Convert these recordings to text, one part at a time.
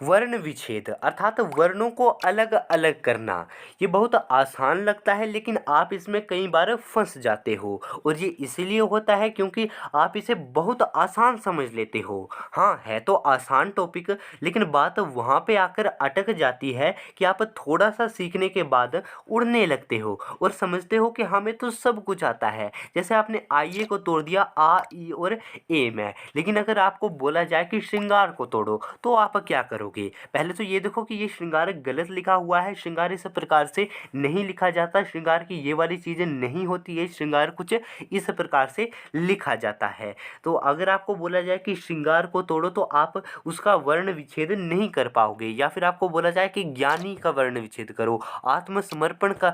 वर्ण विच्छेद अर्थात वर्णों को अलग अलग करना, ये बहुत आसान लगता है लेकिन आप इसमें कई बार फंस जाते हो। और ये इसलिए होता है क्योंकि आप इसे बहुत आसान समझ लेते हो। हाँ, है तो आसान टॉपिक, लेकिन बात वहाँ पे आकर अटक जाती है कि आप थोड़ा सा सीखने के बाद उड़ने लगते हो और समझते हो कि हमें तो सब कुछ आता है। जैसे आपने आइए को तोड़ दिया आ, ई और ए में, लेकिन अगर आपको बोला जाए कि श्रृंगार को तोड़ो तो आप क्या करोगे? पहले तो ये देखो कि ये श्रृंगार गलत लिखा हुआ है। श्रृंगार इस प्रकार से नहीं लिखा जाता, श्रृंगार की ये वाली चीज़ें नहीं होती है। श्रृंगार कुछ इस प्रकार से लिखा जाता है। तो अगर आपको बोला जाए कि श्रृंगार को तोड़ो तो आप उसका वर्ण विच्छेद नहीं कर पाओगे। या फिर आपको बोला जाए कि ज्ञानी का वर्ण विच्छेद करो, आत्मसमर्पण का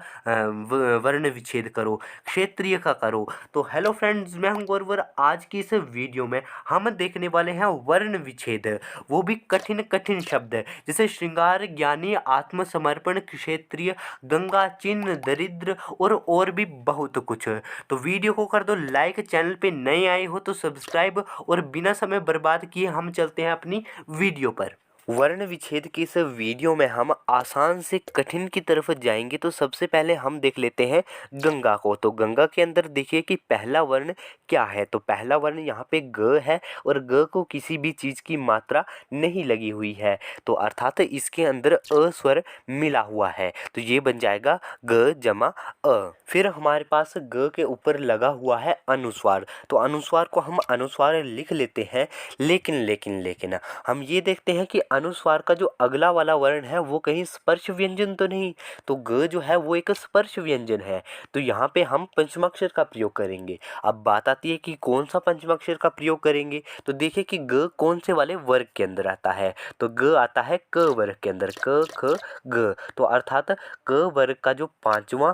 वर्ण विच्छेद करो, क्षेत्रीय का करो। तो हेलो फ्रेंड्स, मैं हूं गौरवर। आज की इस वीडियो में हम देखने वाले हैं वर्ण विच्छेद, वो भी कठिन कठिन शब्द जैसे श्रृंगार, ज्ञानी, आत्मसमर्पण, क्षेत्रीय, गंगा, चिन्ह, दरिद्र और भी बहुत कुछ। तो वीडियो को कर दो लाइक, चैनल पे नए आए हो तो सब्सक्राइब, और बिना समय बर्बाद किए हम चलते हैं अपनी वीडियो पर। वर्ण विच्छेद की इस वीडियो में हम आसान से कठिन की तरफ जाएंगे। तो सबसे पहले हम देख लेते हैं गंगा को। तो गंगा के अंदर देखिए कि पहला वर्ण क्या है। तो पहला वर्ण यहाँ पे ग है, और ग को किसी भी चीज़ की मात्रा नहीं लगी हुई है, तो अर्थात इसके अंदर अ स्वर मिला हुआ है। तो ये बन जाएगा ग जमा अ। फिर हमारे पास ग के ऊपर लगा हुआ है अनुस्वार। तो अनुस्वार को हम अनुस्वार लिख लेते हैं, लेकिन हम ये देखते हैं कि अनुस्वार का जो अगला वाला वर्ण है वो कहीं स्पर्श व्यंजन तो नहीं। तो ग जो है वो एक स्पर्श व्यंजन है, तो यहाँ पे हम पंचमाक्षर का प्रयोग करेंगे। अब बात आती है कि कौन सा पंचमाक्षर का प्रयोग करेंगे। तो देखिए कि ग कौन से वाले वर्ग के अंदर आता है। तो ग आता है क वर्ग के अंदर, क ख ग। तो अर्थात क वर्ग का जो पांचवा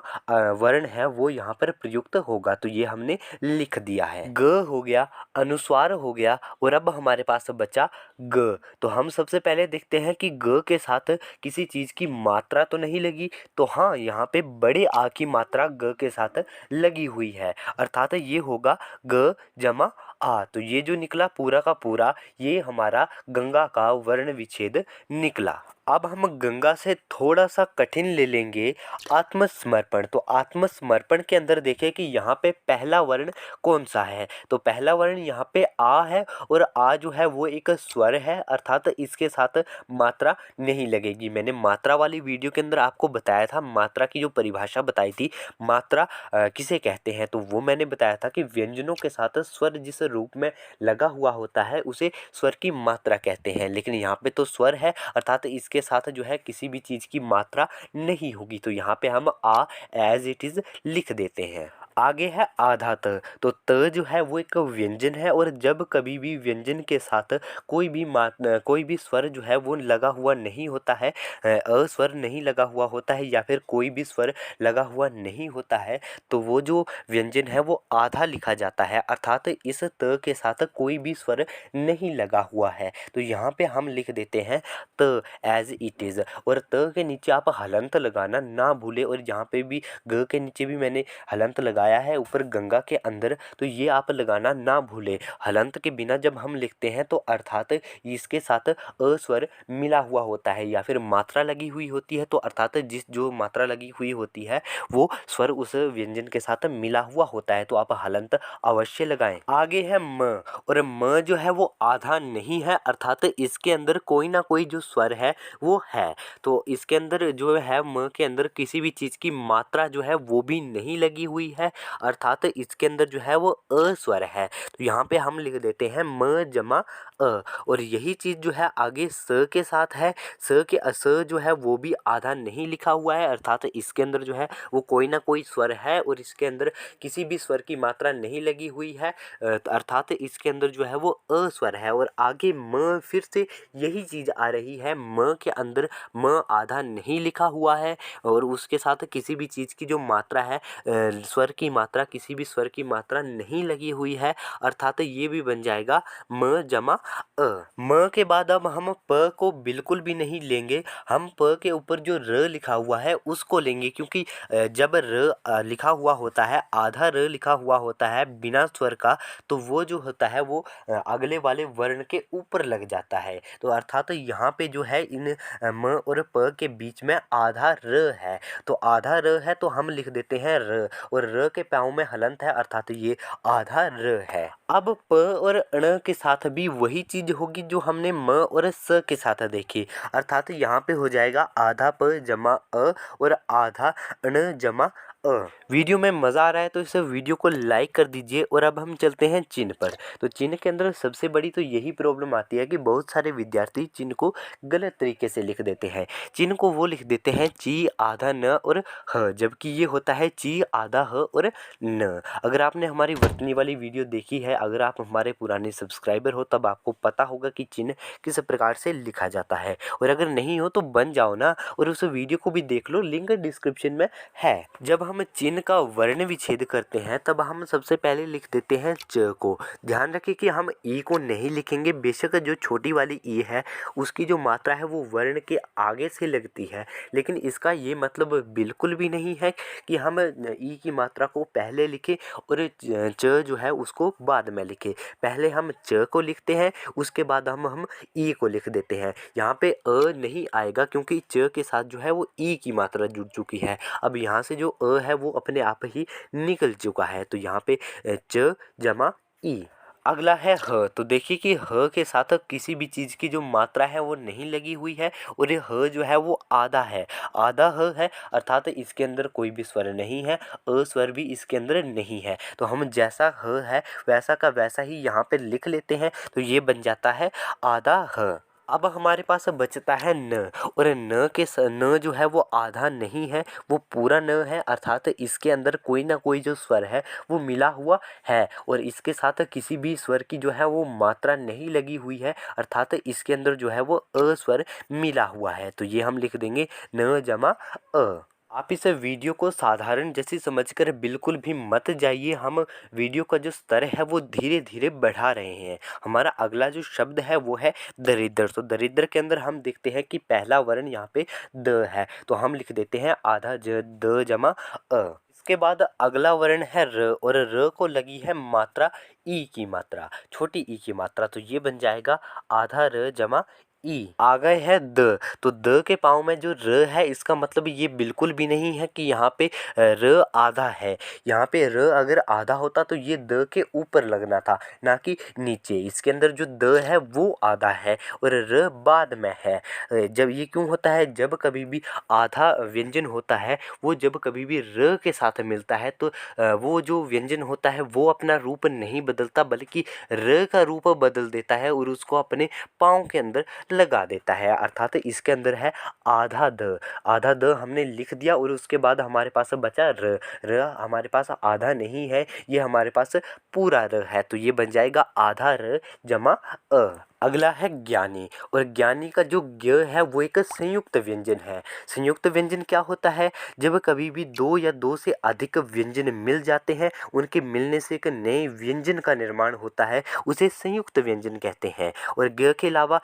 वर्ण है वो यहाँ पर प्रयुक्त होगा। तो ये हमने लिख दिया है। ग हो गया, अनुस्वार हो गया, और अब हमारे पास बचा ग। तो हम सबसे पहले देखते हैं कि ग के साथ किसी चीज की मात्रा तो नहीं लगी। तो हाँ, यहाँ पे बड़े आ की मात्रा ग के साथ लगी हुई है, अर्थात ये होगा ग जमा आ। तो ये जो निकला पूरा का पूरा, ये हमारा गंगा का वर्ण विच्छेद निकला। अब हम गंगा से थोड़ा सा कठिन ले लेंगे, आत्मसमर्पण। तो आत्मसमर्पण के अंदर देखें कि यहाँ पे पहला वर्ण कौन सा है। तो पहला वर्ण यहाँ पे आ है, और आ जो है वो एक स्वर है, अर्थात इसके साथ मात्रा नहीं लगेगी। मैंने मात्रा वाली वीडियो के अंदर आपको बताया था, मात्रा की जो परिभाषा बताई थी, मात्रा किसे कहते हैं। तो वो मैंने बताया था कि व्यंजनों के साथ स्वर जिस रूप में लगा हुआ होता है उसे स्वर की मात्रा कहते हैं। लेकिन यहाँ पे तो स्वर है, अर्थात इसके साथ जो है किसी भी चीज़ की मात्रा नहीं होगी। तो यहाँ पे हम आ एज इट इज़ लिख देते हैं। आगे है आधा त। तो त जो है वो एक व्यंजन है, और जब कभी भी व्यंजन के साथ कोई भी स्वर जो है वो लगा हुआ नहीं होता है, अ स्वर नहीं लगा हुआ होता है, या फिर कोई भी स्वर लगा हुआ नहीं होता है, तो वो जो व्यंजन है वो आधा लिखा जाता है, अर्थात इस त के साथ कोई भी स्वर नहीं लगा हुआ है। तो यहाँ पे हम लिख देते हैं त एज इट इज़, और त के नीचे आप हलंत लगाना ना भूले। और यहाँ पे भी ग के नीचे भी मैंने हलंत लगाया है ऊपर गंगा के अंदर, तो ये आप लगाना ना भूले। हलंत के बिना जब हम लिखते हैं तो अर्थात इसके साथ अ स्वर मिला हुआ होता है, या फिर मात्रा लगी हुई होती है। तो अर्थात जो मात्रा लगी हुई होती है वो स्वर उस व्यंजन के साथ मिला हुआ होता है, तो आप हलंत अवश्य लगाएं। आगे है म, और म जो है वो आधा नहीं है, अर्थात इसके अंदर कोई ना कोई जो स्वर है वो है। तो इसके अंदर जो है म के अंदर किसी भी चीज़ की मात्रा जो है वो भी नहीं लगी हुई है, अर्थात इसके अंदर जो है वो अ स्वर है। तो यहाँ पे हम लिख देते हैं म जमा अ। और यही चीज़ जो है आगे स के साथ है। स के स जो है वो भी आधा नहीं लिखा हुआ है, अर्थात इसके अंदर जो है वो कोई ना कोई स्वर है, और इसके अंदर किसी भी स्वर की मात्रा नहीं लगी हुई है, अर्थात इसके अंदर जो है वो अ स्वर है। और आगे म, फिर से यही चीज़ आ रही है, म के अंदर म आधा नहीं लिखा हुआ है, और उसके साथ किसी भी चीज़ की जो मात्रा है, स्वर की की मात्रा, किसी भी स्वर की मात्रा नहीं लगी हुई है, अर्थात ये भी बन जाएगा म जमा अ। म के बाद अब हम प को बिल्कुल भी नहीं लेंगे, हम प के ऊपर जो र लिखा हुआ है उसको लेंगे, क्योंकि जब र लिखा हुआ होता है, आधा र लिखा हुआ होता है बिना स्वर का, तो वो जो होता है वो अगले वाले वर्ण के ऊपर लग जाता है। तो अर्थात यहाँ पे जो है इन म और प के बीच में आधा र है, तो आधा र है तो हम लिख देते हैं र, और र के पाँव में हलंत है, अर्थात ये आधा र है। अब प और ण के साथ भी वही चीज होगी जो हमने म और स के साथ देखी, अर्थात यहाँ पे हो जाएगा आधा प जमा अ और आधा ण जमा अ। वीडियो में मज़ा आ रहा है तो इस वीडियो को लाइक कर दीजिए। और अब हम चलते हैं चिन्ह पर। तो चिन्ह के अंदर सबसे बड़ी तो यही प्रॉब्लम आती है कि बहुत सारे विद्यार्थी चिन्ह को गलत तरीके से लिख देते हैं। चिन्ह को वो लिख देते हैं ची आधा न और ह, जबकि ये होता है ची आधा ह और न। अगर आपने हमारी वर्तनी वाली वीडियो देखी है, अगर आप हमारे पुराने सब्सक्राइबर हो, तब आपको पता होगा कि चिन्ह किस प्रकार से लिखा जाता है। और अगर नहीं हो तो बन जाओ ना और उस वीडियो को भी देख लो, लिंक डिस्क्रिप्शन में है। जब हम चिन्ह का वर्ण विच्छेद करते हैं तब हम सबसे पहले लिख देते हैं च को। ध्यान रखें कि हम ई को नहीं लिखेंगे, बेशक जो छोटी वाली ई है उसकी जो मात्रा है वो वर्ण के आगे से लगती है, लेकिन इसका ये मतलब बिल्कुल भी नहीं है कि हम ई की मात्रा को पहले लिखें और च जो है उसको बाद में लिखें। पहले हम च को लिखते हैं, उसके बाद हम ई को लिख देते हैं। यहाँ पे अ नहीं आएगा क्योंकि च के साथ जो है वो ई की मात्रा जुड़ चुकी है। अब यहाँ से जो अ है वो अपने आप ही निकल चुका है, तो यहाँ पे च जमा ई। अगला है ह। तो देखिए कि ह के साथ किसी भी चीज़ की जो मात्रा है वो नहीं लगी हुई है, और ये ह जो है वो आधा है, आधा ह है, अर्थात इसके अंदर कोई भी स्वर नहीं है, अ स्वर भी इसके अंदर नहीं है। तो हम जैसा ह है वैसा का वैसा ही यहाँ पे लिख लेते हैं, तो ये बन जाता है आधा ह। अब हमारे पास बचता है न, और न जो है वो आधा नहीं है, वो पूरा न है, अर्थात इसके अंदर कोई ना कोई जो स्वर है वो मिला हुआ है, और इसके साथ किसी भी स्वर की जो है वो मात्रा नहीं लगी हुई है, अर्थात इसके अंदर जो है वो अ स्वर मिला हुआ है। तो ये हम लिख देंगे न जमा अ। आप इस वीडियो को साधारण जैसी समझकर बिल्कुल भी मत जाइए, हम वीडियो का जो स्तर है वो धीरे धीरे बढ़ा रहे हैं। हमारा अगला जो शब्द है वो है दरिद्र। तो दरिद्र के अंदर हम देखते हैं कि पहला वर्ण यहाँ पे द है, तो हम लिख देते हैं आधा द जमा अ। इसके बाद अगला वर्ण है र, और र को लगी है मात्रा ई की मात्रा, छोटी ई की मात्रा, तो ये बन जाएगा आधा र जमा ई। आ गए है द। तो द के पाँव में जो र है इसका मतलब ये बिल्कुल भी नहीं है कि यहाँ पे र आधा है। यहाँ पे र अगर आधा होता तो ये द के ऊपर लगना था, ना कि नीचे। इसके अंदर जो द है वो आधा है और र बाद में है। जब ये क्यों होता है, जब कभी भी आधा व्यंजन होता है वो जब कभी भी र के साथ मिलता है तो वो जो व्यंजन होता है वो अपना रूप नहीं बदलता, बल्कि र का रूप बदल देता है और उसको अपने पाँव के अंदर लगा देता है। अर्थात इसके अंदर है आधा द। आधा द हमने लिख दिया और उसके बाद हमारे पास बचा र। र हमारे पास आधा नहीं है, ये हमारे पास पूरा र है, तो ये बन जाएगा आधा र जमा अ। अगला है ज्ञानी, और ज्ञानी का जो ज्ञ है वो एक संयुक्त व्यंजन है। संयुक्त व्यंजन क्या होता है, जब कभी भी दो या दो से अधिक व्यंजन मिल जाते हैं, उनके मिलने से एक नए व्यंजन का निर्माण होता है, उसे संयुक्त व्यंजन कहते हैं। और ज्ञ के अलावा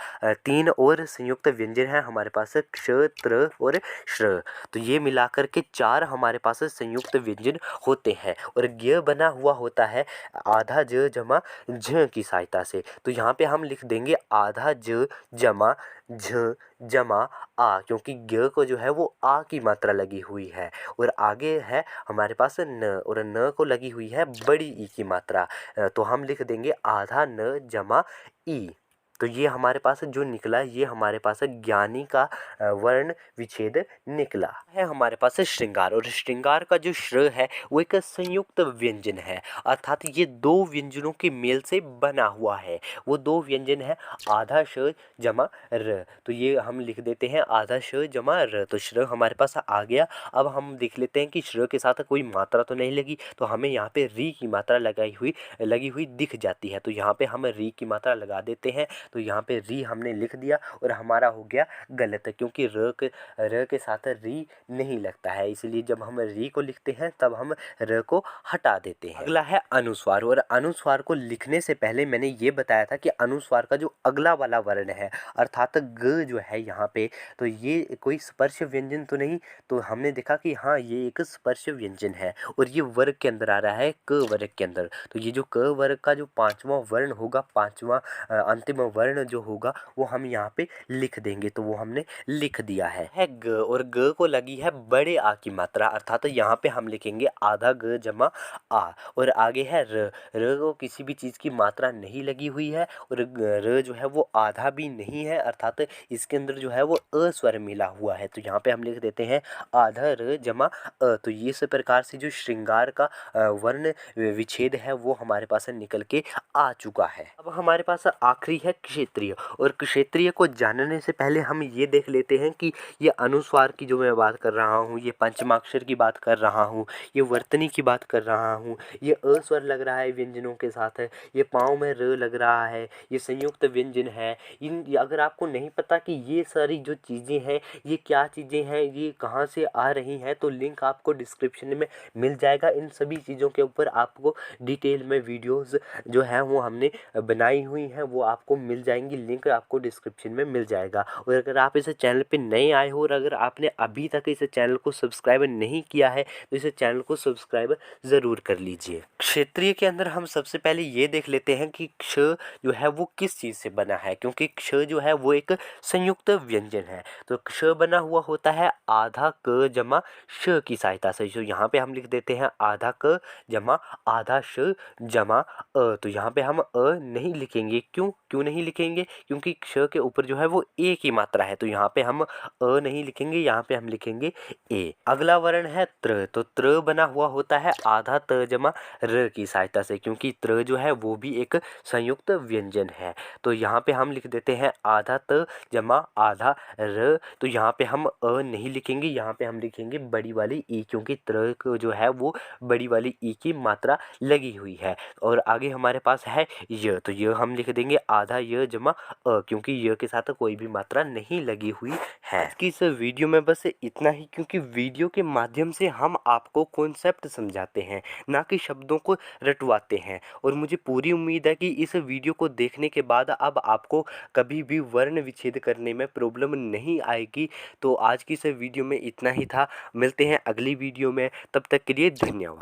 तीन और संयुक्त व्यंजन है हमारे पास, क्ष त्र और श्र। तो ये मिलाकर के चार हमारे पास संयुक्त व्यंजन होते हैं, और ज्ञ बना हुआ होता है आधा ज जमा झ की सहायता से। तो यहाँ पे हम लिख देंगे आधा ज जमा झ जमा आ, क्योंकि ज्ञ को जो है वो आ की मात्रा लगी हुई है। और आगे है हमारे पास न, और न को लगी हुई है बड़ी ई की मात्रा, तो हम लिख देंगे आधा न जमा ई। तो ये हमारे पास जो निकला, ये हमारे पास ज्ञानी का वर्ण विच्छेद निकला है। हमारे पास श्रृंगार, और श्रृंगार का जो श्र है वो एक संयुक्त व्यंजन है, अर्थात ये दो व्यंजनों के मेल से बना हुआ है। वो दो व्यंजन है आधा श जमा र, तो ये हम लिख देते हैं आधा श जमा र। तो श्र हमारे पास आ गया। अब हम देख लेते हैं कि श्र के साथ कोई मात्रा तो नहीं लगी, तो हमें यहाँ पे री की मात्रा लगी हुई दिख जाती है, तो यहाँ पे हम री की मात्रा लगा देते हैं। तो यहाँ पे री हमने लिख दिया और हमारा हो गया गलत, क्योंकि र के साथ री नहीं लगता है, इसलिए जब हम री को लिखते हैं तब हम र को हटा देते हैं। अगला है अनुस्वार, और अनुस्वार को लिखने से पहले मैंने ये बताया था कि अनुस्वार का जो अगला वाला वर्ण है अर्थात ग जो है यहाँ पे, तो ये कोई स्पर्श व्यंजन तो नहीं, तो हमने देखा कि हाँ ये एक स्पर्श व्यंजन है और ये वर्ग के अंदर आ रहा है, क वर्ग के अंदर। तो ये जो क वर्ग का जो पांचवा वर्ण होगा, पांचवा अंतिम वर्ण जो होगा वो हम यहाँ पे लिख देंगे, तो वो हमने लिख दिया है ग, और ग को लगी है बड़े आ की मात्रा, अर्थात यहाँ पे हम लिखेंगे आधा ग जमा आ, और आगे है र को किसी भी चीज़ की मात्रा नहीं लगी हुई है, और र जो है वो आधा भी नहीं है, अर्थात इसके अंदर जो है वो अ स्वर मिला हुआ है, तो यहाँ पे हम लिख देते हैं आधा र जमा अ। तो ये इस प्रकार से जो श्रृंगार का वर्ण विच्छेद है वो हमारे पास निकल के आ चुका है। अब हमारे पास आखिरी है क्षेत्रीय, और क्षेत्रीय को जानने से पहले हम ये देख लेते हैं कि ये अनुस्वार की जो मैं बात कर रहा हूँ, ये पंचमाक्षर की बात कर रहा हूँ, ये वर्तनी की बात कर रहा हूँ, ये अ स्वर लग रहा है व्यंजनों के साथ है, ये पाँव में र लग रहा है, ये संयुक्त व्यंजन है। इन अगर आपको नहीं पता कि ये सारी जो चीज़ें हैं ये क्या चीज़ें हैं, ये कहाँ से आ रही हैं, तो लिंक आपको डिस्क्रिप्शन में मिल जाएगा। इन सभी चीज़ों के ऊपर आपको डिटेल में वीडियोस जो है वो हमने बनाई हुई हैं, वो आपको मिल जाएंगी, लिंक आपको डिस्क्रिप्शन में मिल जाएगा। और अगर आप इस चैनल पे नए आए हो और अगर आपने अभी तक इस चैनल को सब्सक्राइब नहीं किया है तो इस चैनल को सब्सक्राइब ज़रूर कर लीजिए। क्षेत्रीय के अंदर हम सबसे पहले ये देख लेते हैं कि क्ष जो है वो किस चीज़ से बना है, क्योंकि क्ष जो है वो एक संयुक्त व्यंजन है। तो क्ष बना हुआ होता है आधा क जमा श की सहायता से, जो यहाँ पे हम लिख देते हैं आधा क जमा आधा श जमा अ। तो यहाँ पे हम अ नहीं लिखेंगे, क्यों नहीं लिखेंगे, क्योंकि क्ष के ऊपर जो है वो ए की मात्रा है, तो यहाँ पे हम अ नहीं लिखेंगे, यहाँ पे हम लिखेंगे ए। अगला वर्ण है त्र, तो त्र बना हुआ होता है आधा त जमा र की सहायता से, क्योंकि त्र जो है वो भी एक संयुक्त व्यंजन है, तो यहाँ पे हम लिख देते हैं आधा त जमा आधा र। तो यहाँ पे हम अ नहीं लिखेंगे, यहाँ पे हम लिखेंगे बड़ी वाली ई, क्योंकि त्र को जो है वो बड़ी वाली ई की मात्रा लगी हुई है। और आगे हमारे पास है य, तो य हम लिख देंगे आधा य जमा अ, क्योंकि य के साथ कोई भी मात्रा नहीं लगी हुई है। आज की इस वीडियो में बस इतना ही, क्योंकि वीडियो के माध्यम से हम आपको कॉन्सेप्ट समझाते हैं, ना कि शब्दों को रटवाते हैं। और मुझे पूरी उम्मीद है कि इस वीडियो को देखने के बाद अब आपको कभी भी वर्ण विच्छेद करने में प्रॉब्लम नहीं आएगी। तो आज की इस वीडियो में इतना ही था, मिलते हैं अगली वीडियो में, तब तक के लिए धन्यवाद।